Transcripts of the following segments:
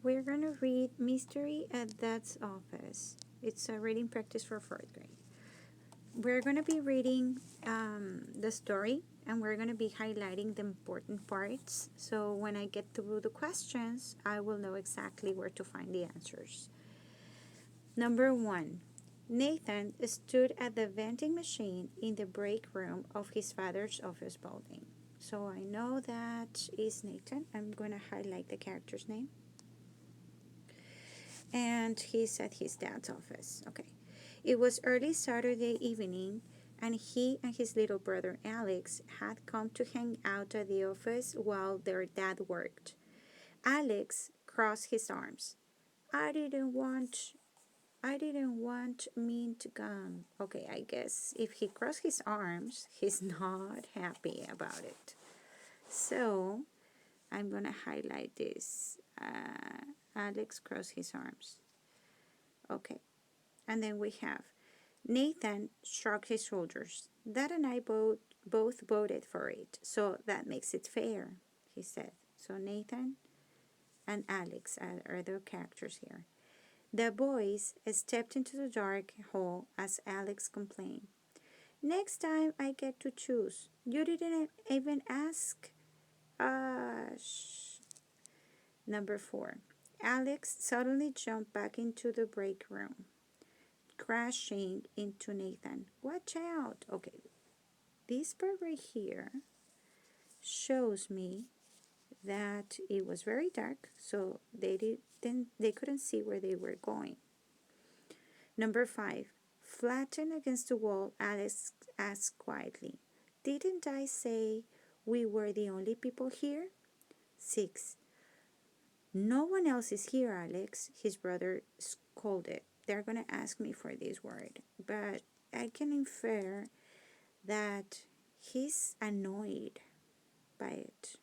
We're going to read Mystery at Dad's Office. It's a reading practice for 4th grade. We're going to be reading the story and we're going to be highlighting the important parts. So when I get through the questions, I will know exactly where to find the answers. Number 1. Nathan stood at the vending machine in the break room of his father's office building. So I know that is Nathan. I'm going to highlight the character's name. And he's at his dad's office. Okay. It was early Saturday evening, and he and his little brother Alex had come to hang out at the office while their dad worked. Alex crossed his arms. I didn't want mean to come. Okay, I guess if he crossed his arms, he's not happy about it. So I'm gonna highlight this. Alex crossed his arms. Okay. And then we have Nathan shrugged his shoulders. Dad and I both voted for it, so that makes it fair, he said. So Nathan and Alex are the characters here. The boys stepped into the dark hall as Alex complained. Next time I get to choose. You didn't even ask. Number 4. Alex suddenly jumped back into the break room, crashing into Nathan. Watch out. Okay, this part right here shows me that it was very dark, so they couldn't see where they were going. Number 5. Flattened against the wall, Alex asked quietly, didn't I say we were the only people here? 6. No one else is here, Alex, his brother scolded. They're going to ask me for this word, but I can infer that he's annoyed by it.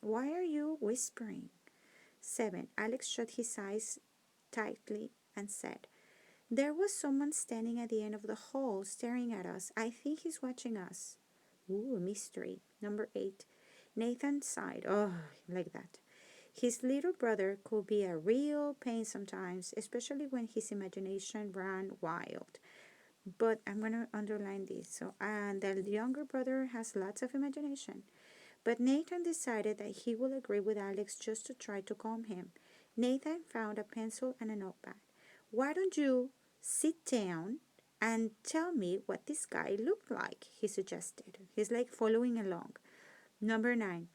Why are you whispering? 7. Alex shut his eyes tightly and said, there was someone standing at the end of the hall staring at us. I think he's watching us. Ooh, mystery. Number 8. Nathan sighed. Oh, like that. His little brother could be a real pain sometimes, especially when his imagination ran wild. But I'm going to underline this. So, and the younger brother has lots of imagination. But Nathan decided that he would agree with Alex just to try to calm him. Nathan found a pencil and a notepad. Why don't you sit down and tell me what this guy looked like, he suggested. He's like following along. Number 9.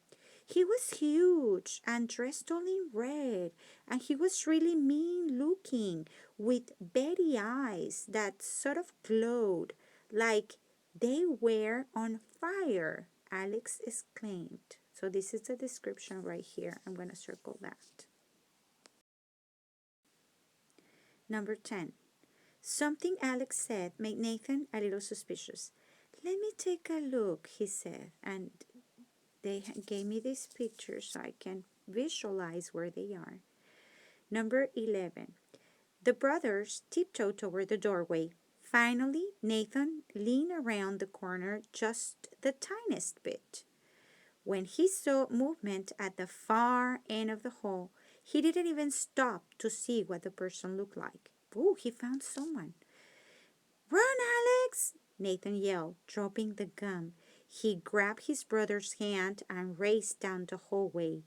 He was huge and dressed all in red, and he was really mean looking with beady eyes that sort of glowed like they were on fire, Alex exclaimed. So this is the description right here. I'm going to circle that. Number 10. Something Alex said made Nathan a little suspicious. Let me take a look, he said, and they gave me these pictures so I can visualize where they are. Number 11. The brothers tiptoed toward the doorway. Finally, Nathan leaned around the corner just the tiniest bit. When he saw movement at the far end of the hall, he didn't even stop to see what the person looked like. Oh, he found someone. Run, Alex! Nathan yelled, dropping the gum. He grabbed his brother's hand and raced down the hallway.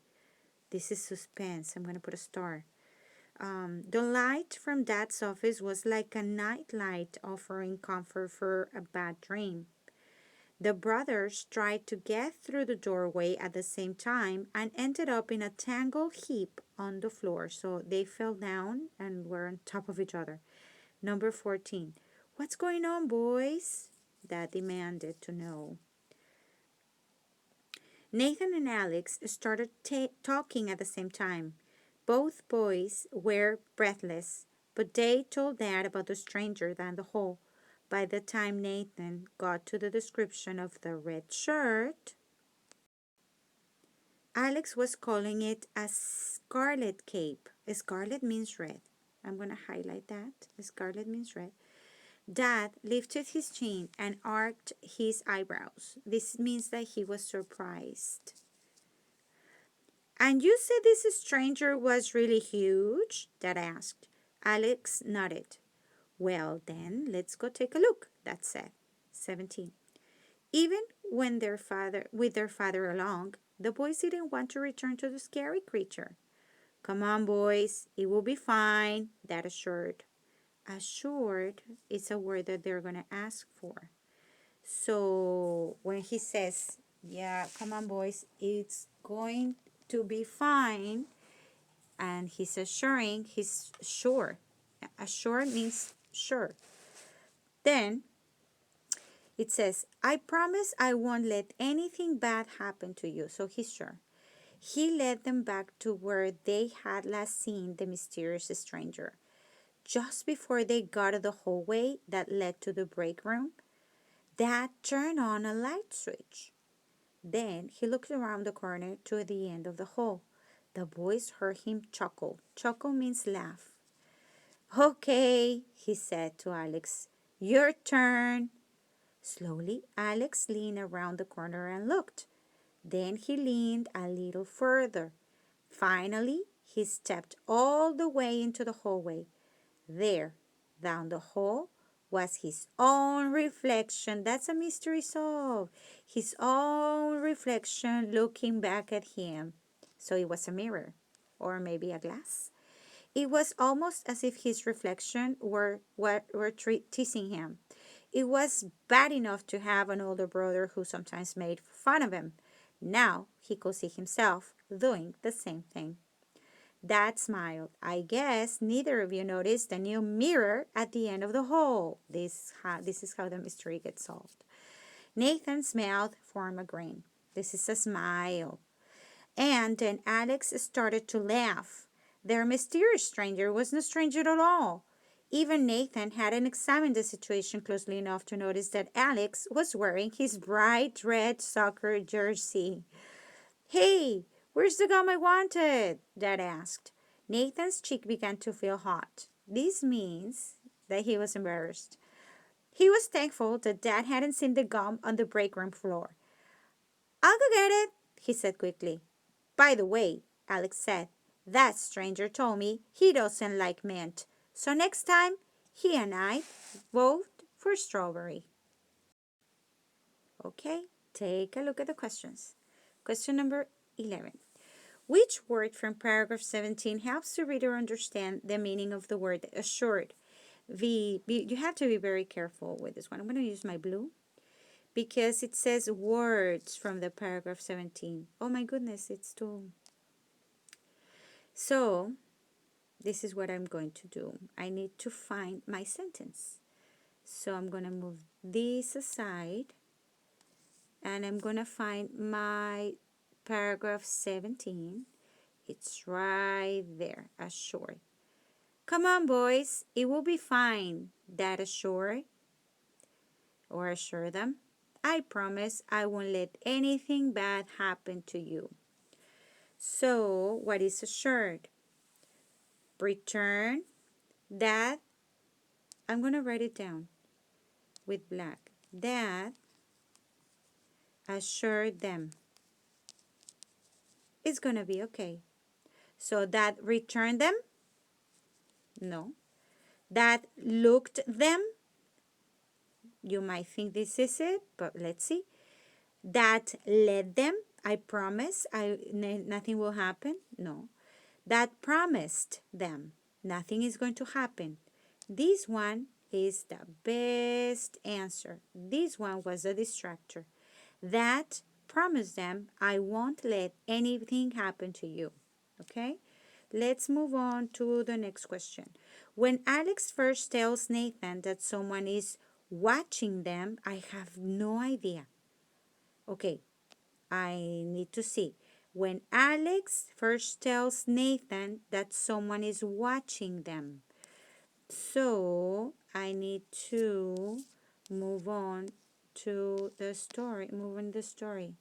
This is suspense. I'm going to put a star. The light from Dad's office was like a night light offering comfort for a bad dream. The brothers tried to get through the doorway at the same time and ended up in a tangled heap on the floor. So they fell down and were on top of each other. Number 14. What's going on, boys? Dad demanded to know. Nathan and Alex started talking at the same time. Both boys were breathless, but they told Dad about the stranger down the hall. By the time Nathan got to the description of the red shirt, Alex was calling it a scarlet cape. Scarlet means red. I'm going to highlight that. Scarlet means red. Dad lifted his chin and arched his eyebrows. This means that he was surprised. And you said this stranger was really huge? Dad asked. Alex nodded. Well, then, let's go take a look, Dad said. 17. Even when with their father along, the boys didn't want to return to the scary creature. Come on, boys, it will be fine, Dad assured. Assured is a word that they're going to ask for. So when he says, yeah, come on, boys, it's going to be fine, and he's assuring, he's sure. Assure means sure. Then it says, I promise I won't let anything bad happen to you. So he's sure. He led them back to where they had last seen the mysterious stranger. Just before they got to the hallway that led to the break room, Dad turned on a light switch. Then he looked around the corner to the end of the hall. The boys heard him chuckle. Chuckle means laugh. Okay, he said to Alex. Your turn. Slowly, Alex leaned around the corner and looked. Then he leaned a little further. Finally, he stepped all the way into the hallway. There, down the hall, was his own reflection. That's a mystery solved. His own reflection looking back at him. So it was a mirror, or maybe a glass. It was almost as if his reflection were teasing him. It was bad enough to have an older brother who sometimes made fun of him. Now he could see himself doing the same thing. Dad smiled. I guess neither of you noticed the new mirror at the end of the hall. This is how the mystery gets solved. Nathan's mouth formed a grin. This is a smile. And then Alex started to laugh. Their mysterious stranger was no stranger at all. Even Nathan hadn't examined the situation closely enough to notice that Alex was wearing his bright red soccer jersey. Hey, where's the gum I wanted? Dad asked. Nathan's cheek began to feel hot. This means that he was embarrassed. He was thankful that Dad hadn't seen the gum on the break room floor. I'll go get it, he said quickly. By the way, Alex said, that stranger told me he doesn't like mint. So next time, he and I vote for strawberry. Okay, take a look at the questions. Question number 11. Which word from paragraph 17 helps the reader understand the meaning of the word assured? You have to be very careful with this one. I'm going to use my blue because it says words from the paragraph 17. Oh my goodness, it's too... So, this is what I'm going to do. I need to find my sentence. So I'm going to move this aside and I'm going to find my paragraph 17. It's right there, assured. Come on, boys, it will be fine, Dad assured or assure them. I promise I won't let anything bad happen to you. So, what is assured? Return that. I'm going to write it down with black. That assured them it's going to be okay. So that returned them? No. That looked them? You might think this is it, but let's see. That led them? I promise nothing will happen? No. That promised them? Nothing is going to happen. This one is the best answer. This one was a distractor. That promised them, I won't let anything happen to you. Okay? Let's move on to the next question. When Alex first tells Nathan that someone is watching them, I have no idea. Okay, I need to see. When Alex first tells Nathan that someone is watching them. So, I need to move on to the story. Move on the story.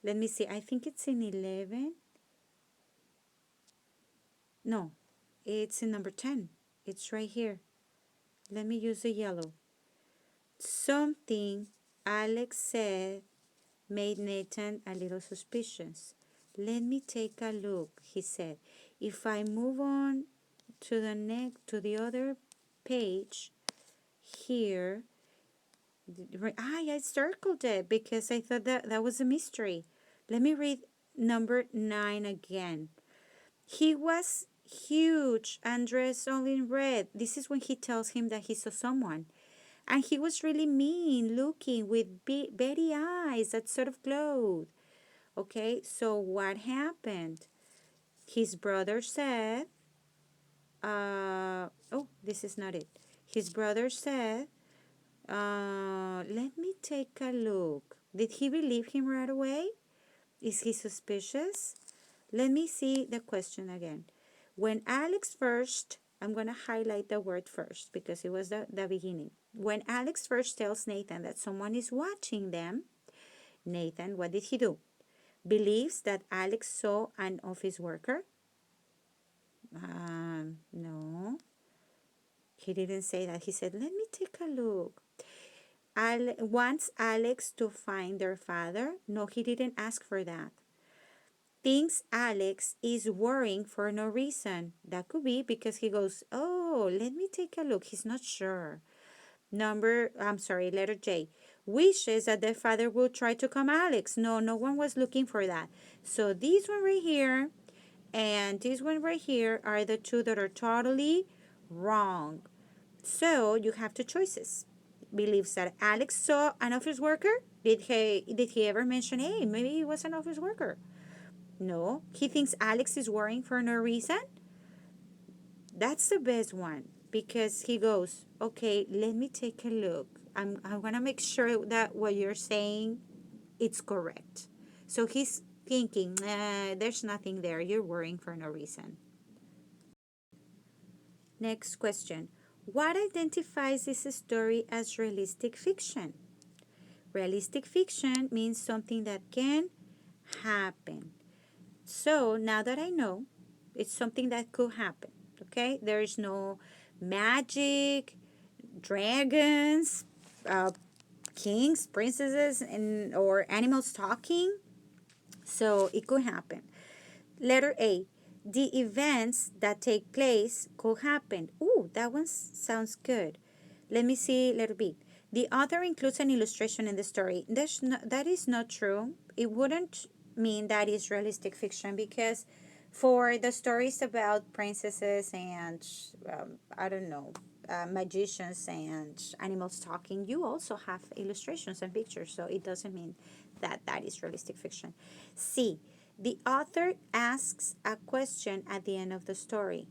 Let me see. I think it's in 11. No, it's in number 10. It's right here. Let me use the yellow. Something Alex said made Nathan a little suspicious. Let me take a look, he said. If I move on to the other page here, I circled it because I thought that was a mystery. Let me read number 9 again. He was huge and dressed all in red. This is when he tells him that he saw someone. And he was really mean looking with beady eyes that sort of glowed. Okay, so what happened? His brother said, oh, this is not it. His brother said, let me take a look. Did he believe him right away? Is he suspicious? Let me see the question again. When Alex first, I'm going to highlight the word first because it was the beginning. When Alex first tells Nathan that someone is watching them, Nathan, what did he do? Believes that Alex saw an office worker? No, he didn't say that. He said, let me take a look. Wants Alex to find their father? No, he didn't ask for that. Thinks Alex is worrying for no reason. That could be because he goes, oh, let me take a look. He's not sure. Letter J. Wishes that their father would try to come Alex. No, no one was looking for that. So this one right here and this one right here are the two that are totally wrong. So you have two choices. Believes that Alex saw an office worker. Did he ever mention, hey, maybe he was an office worker? No. He thinks Alex is worrying for no reason. That's the best one because he goes, okay, let me take a look. I'm going to make sure that what you're saying, it's correct. So he's thinking, there's nothing there. You're worrying for no reason. Next question. What identifies this story as realistic fiction? Realistic fiction means something that can happen. So now that I know, it's something that could happen. Okay? There is no magic, dragons, kings, princesses, or animals talking. So it could happen. Letter A. The events that take place could happen. Ooh, that one sounds good. Let me see letter B. The author includes an illustration in the story. That is not true. It wouldn't mean that is realistic fiction because for the stories about princesses and, I don't know, magicians and animals talking, you also have illustrations and pictures. So it doesn't mean that that is realistic fiction. C. The author asks a question at the end of the story.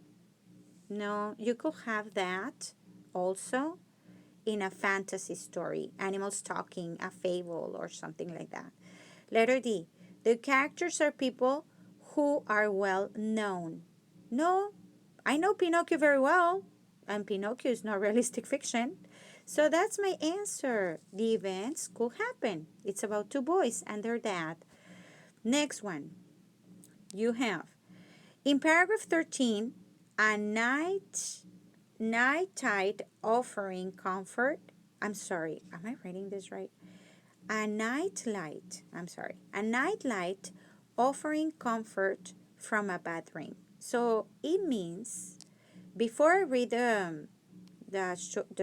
No, you could have that also in a fantasy story, animals talking, a fable, or something like that. Letter D. The characters are people who are well known. No, I know Pinocchio very well, and Pinocchio is not realistic fiction. So that's my answer. The events could happen. It's about two boys and their dad. Next one. You have in paragraph 13, a night offering comfort. I'm sorry, am I reading this right? A night light offering comfort from a bad dream. So it means, before I read the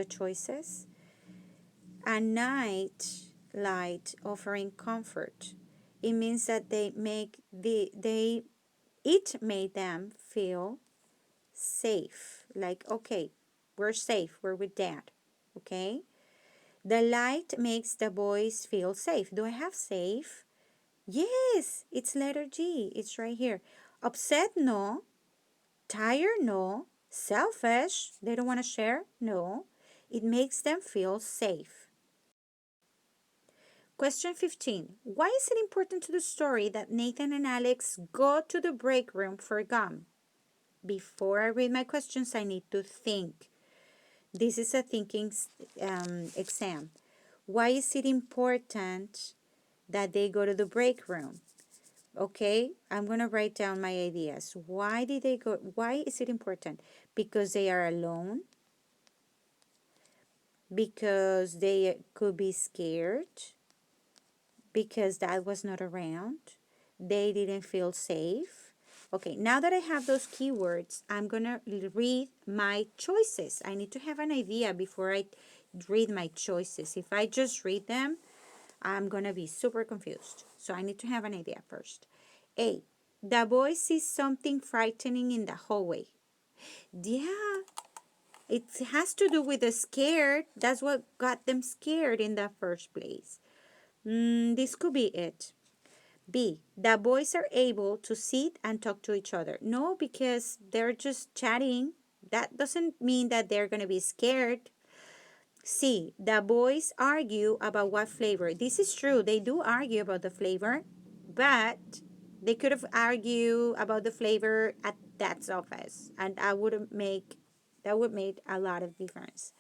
choices, a night light offering comfort. It means that it made them feel safe. Like, okay, we're safe. We're with dad. Okay? The light makes the boys feel safe. Do I have safe? Yes, it's letter G. It's right here. Upset? No. Tired? No. Selfish? They don't want to share? No. It makes them feel safe. Question 15. Why is it important to the story that Nathan and Alex go to the break room for gum? Before I read my questions, I need to think. This is a thinking exam. Why is it important that they go to the break room? Okay, I'm going to write down my ideas. Why did they go? Why is it important? Because they are alone? Because they could be scared? because Dad was not around. They didn't feel safe. Okay, now that I have those keywords, I'm going to read my choices. I need to have an idea before I read my choices. If I just read them, I'm going to be super confused. So I need to have an idea first. A, the boy sees something frightening in the hallway. Yeah, it has to do with the scared. That's what got them scared in the first place. This could be it. B, the boys are able to sit and talk to each other. No, because they're just chatting. That doesn't mean that they're going to be scared. C, the boys argue about what flavor. This is true. They do argue about the flavor, but they could have argued about the flavor at Dad's office, and that would make a lot of difference.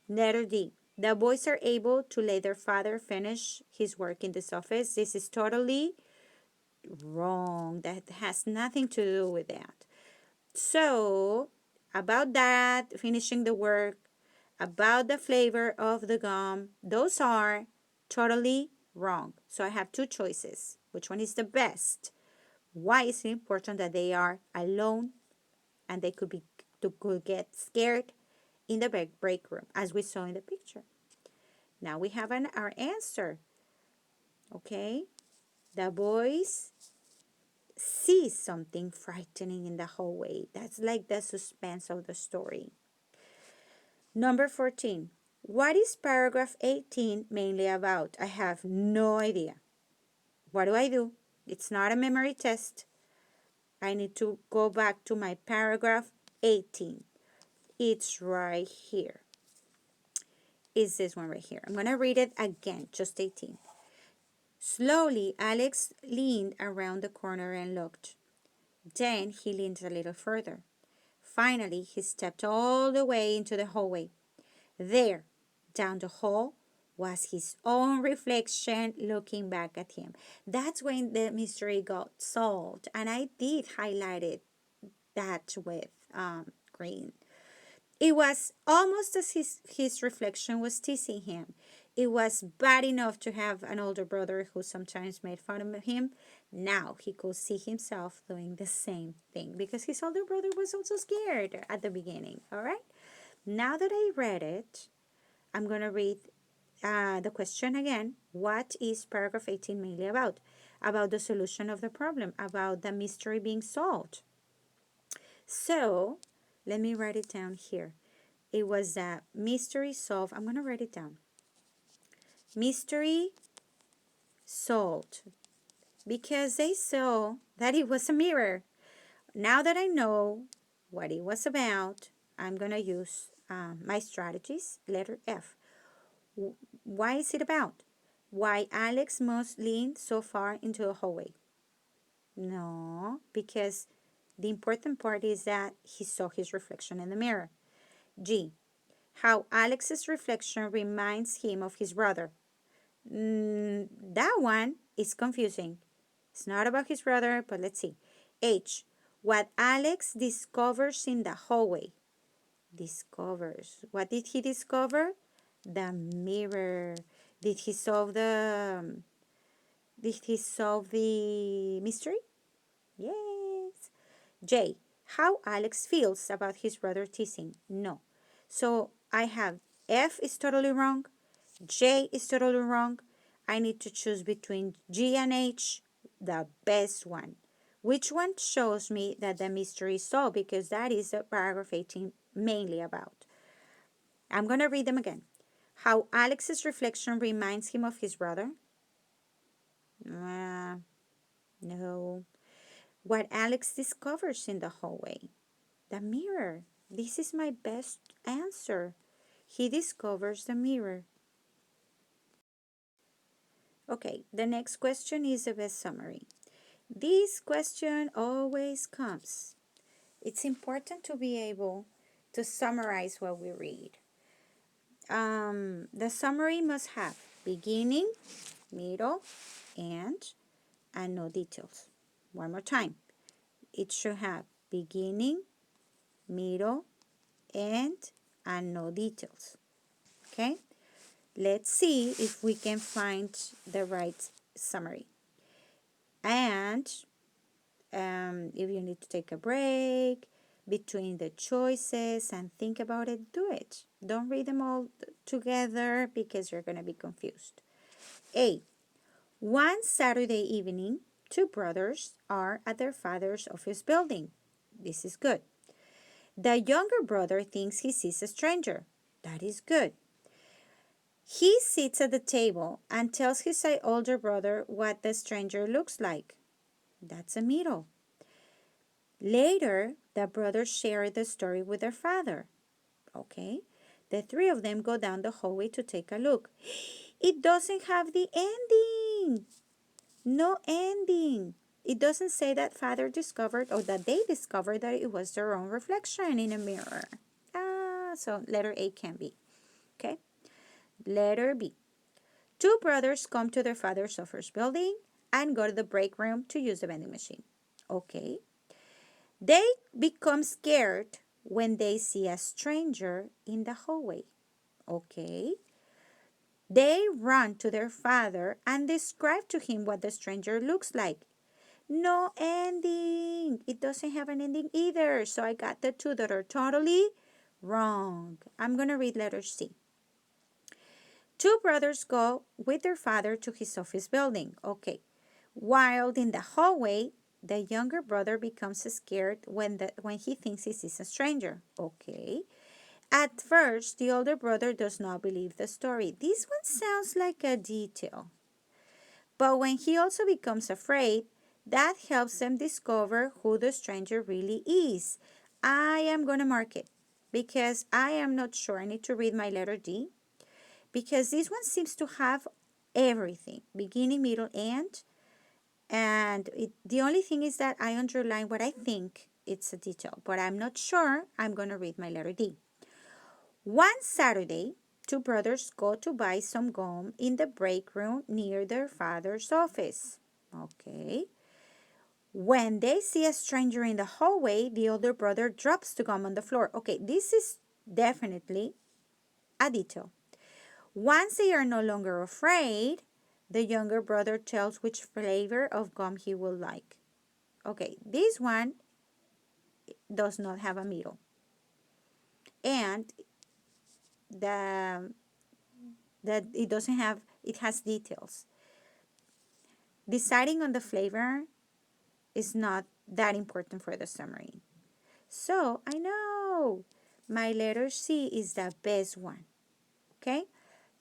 Letter D, the boys are able to let their father finish his work in this office. This is totally wrong. That has nothing to do with that. So, about that, finishing the work, about the flavor of the gum, those are totally wrong. So I have two choices. Which one is the best? Why is it important that they are alone and they could get scared in the break room, as we saw in the picture? Now we have our answer. Okay, the boys see something frightening in the hallway. That's like the suspense of the story. Number 14. What is paragraph 18 mainly about? I have no idea. What do? It's not a memory test. I need to go back to my paragraph 18. It's right here. Is this one right here? I'm going to read it again, just 18. Slowly, Alex leaned around the corner and looked. Then he leaned a little further. Finally, he stepped all the way into the hallway. There, down the hall, was his own reflection looking back at him. That's when the mystery got solved. And I did highlight it that with green. It was almost as his reflection was teasing him. It was bad enough to have an older brother who sometimes made fun of him. Now he could see himself doing the same thing because his older brother was also scared at the beginning. All right? Now that I read it, I'm going to read the question again. What is paragraph 18 mainly about? About the solution of the problem, about the mystery being solved. So, let me write it down here. It was a mystery solved. I'm going to write it down. Mystery solved. Because they saw that it was a mirror. Now that I know what it was about, I'm going to use my strategies. Letter F. Why is it about? Why Alex must lean so far into the hallway? No, because the important part is that he saw his reflection in the mirror. G. How Alex's reflection reminds him of his brother. That one is confusing. It's not about his brother, but let's see. H. What Alex discovers in the hallway. Discovers. What did he discover? The mirror. Did he solve the mystery? Yes. J. How Alex feels about his brother teasing. No. So I have F is totally wrong. J is totally wrong. I need to choose between G and H, the best one. Which one shows me that the mystery is solved? Because that is what paragraph 18 mainly about. I'm going to read them again. How Alex's reflection reminds him of his brother. No. What Alex discovers in the hallway. The mirror. This is my best answer. He discovers the mirror. Okay, the next question is the best summary. This question always comes. It's important to be able to summarize what we read. The summary must have beginning, middle, end, and no details. One more time. It should have beginning, middle, end, and no details. Okay? Let's see if we can find the right summary. And if you need to take a break between the choices and think about it, do it. Don't read them all together because you're going to be confused. A. One Saturday evening, two brothers are at their father's office building. This is good. The younger brother thinks he sees a stranger. That is good. He sits at the table and tells his older brother what the stranger looks like. That's a middle. Later, the brothers share the story with their father. Okay? The three of them go down the hallway to take a look. It doesn't have the ending. No ending. It doesn't say that father discovered or that they discovered that it was their own reflection in a mirror. So letter A can be. Okay? Letter B. Two brothers come to their father's office building and go to the break room to use the vending machine. Okay. They become scared when they see a stranger in the hallway. Okay. They run to their father and describe to him what the stranger looks like. No ending. It doesn't have an ending either. So I got the two that are totally wrong. I'm going to read letter C. Two brothers go with their father to his office building. Okay. While in the hallway, the younger brother becomes scared when he thinks he sees a stranger. Okay. At first, the older brother does not believe the story. This one sounds like a detail. But when he also becomes afraid, that helps them discover who the stranger really is. I am going to mark it because I am not sure. I need to read my letter D because this one seems to have everything, beginning, middle, end. And the only thing is that I underline what I think it's a detail, but I'm not sure. I'm going to read my letter D. One Saturday, two brothers go to buy some gum in the break room near their father's office. Okay. When they see a stranger in the hallway, the older brother drops the gum on the floor. Okay, this is definitely a detail. Once they are no longer afraid, the younger brother tells which flavor of gum he will like. Okay, this one does not have a middle. And it has details. Deciding on the flavor is not that important for the summary. So I know my letter C is the best one. Okay?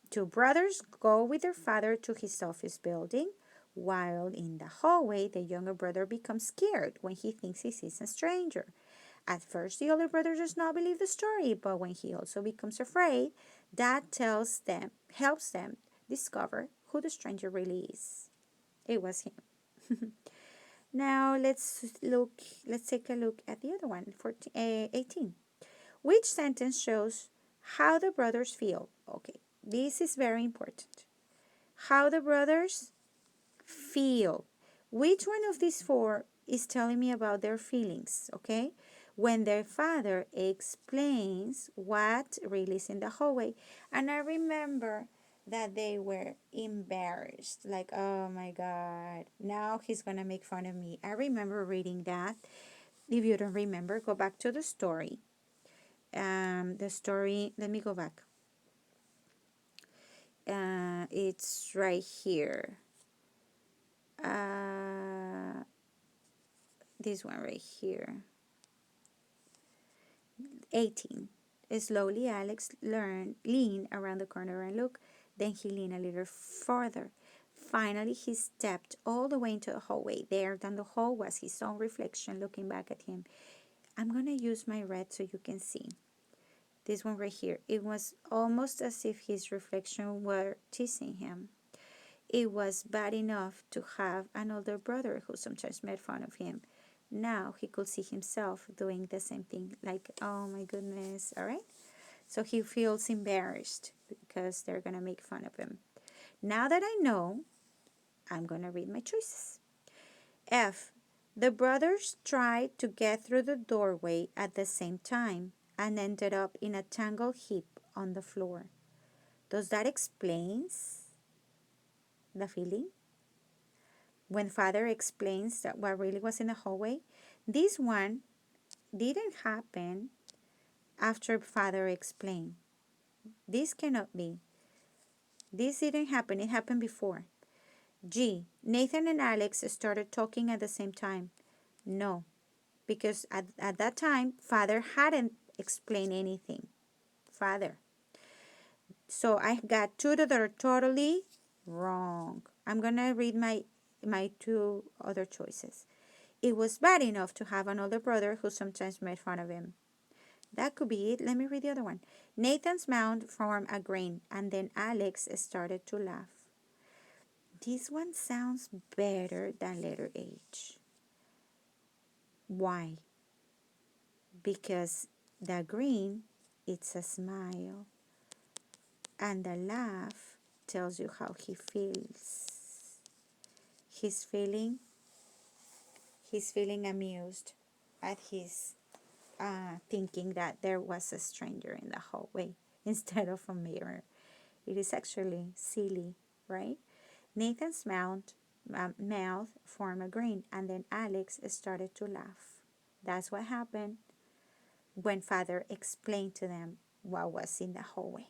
Two brothers go with their father to his office building. While in the hallway, the younger brother becomes scared when he thinks he sees a stranger. At first, the older brother does not believe the story, but when he also becomes afraid, that helps them discover who the stranger really is. It was him. Now let's take a look at the other one, 18. Which sentence shows how the brothers feel? Okay, this is very important. How the brothers feel. Which one of these four is telling me about their feelings? Okay, when their father explains what really is in the hallway. And I remember that they were embarrassed, like, oh my God, now he's gonna make fun of me. I remember reading that. If you don't remember, go back to the story. Let me go back. It's right here. This one right here. 18. Slowly, Alex leaned around the corner and looked. Then he leaned a little farther. Finally, he stepped all the way into the hallway. There down the hall was his own reflection looking back at him. I'm going to use my red so you can see. This one right here. It was almost as if his reflection were teasing him. It was bad enough to have an older brother who sometimes made fun of him. Now he could see himself doing the same thing, like, oh my goodness, all right? So he feels embarrassed because they're going to make fun of him. Now that I know, I'm going to read my choices. F. The brothers tried to get through the doorway at the same time and ended up in a tangled heap on the floor. Does that explain the feeling? when Father explains that what really was in the hallway. This one didn't happen after Father explained. This cannot be. This didn't happen. It happened before. G. Nathan and Alex started talking at the same time. No, because at that time, Father hadn't explained anything. Father. So I got two that are totally wrong. I'm going to read my two other choices. It was bad enough to have an older brother who sometimes made fun of him. That could be it. Let me read the other one. Nathan's mouth formed a grin, and then Alex started to laugh. This one sounds better than letter H. Why? Because the grin, it's a smile, and the laugh tells you how he feels. He's feeling amused at his thinking that there was a stranger in the hallway instead of a mirror. It is actually silly, right? Nathan's mouth formed a grin, and then Alex started to laugh. That's what happened when Father explained to them what was in the hallway.